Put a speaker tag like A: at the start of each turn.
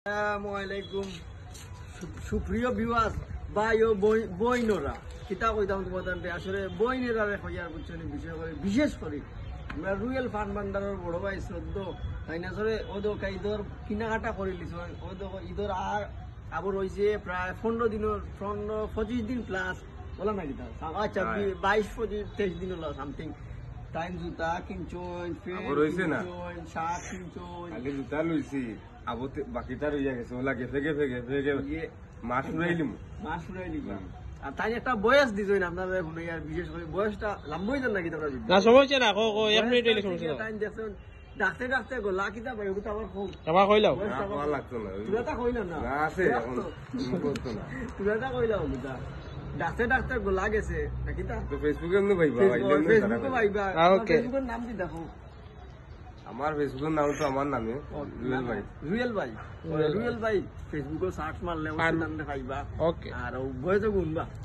A: আসসালামাইকুম সুপ্রিয় ভিউয়ার্স ভাই ও বইনরা কিতা কইতাম তোমাদের আসলে বইনেরা হইয়ার বুঝছেন বিষয় করে বিশেষ করে আমরা রুয়েল ফান্ড ভান্ডারের বড় ভাই শ্রদ্ধ তাই না সরে ওদো ঈদর কিনাকাটা করে লিছ ওদো ঈদর আর আবার রয়েছে প্রায় 15 দিনের 25 দিন প্লাস বলা না কিতা আচ্ছা 22-25-23 দিন হলো সামথিং টাইম জুতা কিনছন
B: আবার রইছে না
A: শার্ট কিনছন
B: খালি জুতা লইছি আবতে বাকিটা রইয়া গেছে ওলা গেফে মাছ উড়াইলিম
A: আর তাই একটা বয়স দিছই না আপনারা এখন আর বিশেষ করে বয়সটা লম্বই দেন নাকি তোমরা
C: না সমস্যা না এক মিনিট এলে সমস্যা না
A: টাইম দেখছেন ডাকতে ডাকতে গোলা কিতা ভাই ওটা আবার খুব
C: আবার কইলাও
B: ভালো লাগতো না
A: তুই এটা কইল না
B: না আছে এখন করতো না
A: তুই এটা কইলাও ওটা ডাকতে ডাকতে গোলা গেছে নাকি তা
B: তো ফেসবুকে এমনি ভাইবা
A: ফেসবুকে ভাইবা
C: ওকে
A: ফেসবুকের নাম কি দেখো
B: আমার ফেসবুকের নাম তো আমার নামে রুয়েল ভাই
A: রুয়েল ভাই ফেসবুকে সার্চ মারলে ওর নাম দেখাইবা
C: ওকে
A: আর বয়সে গুনবা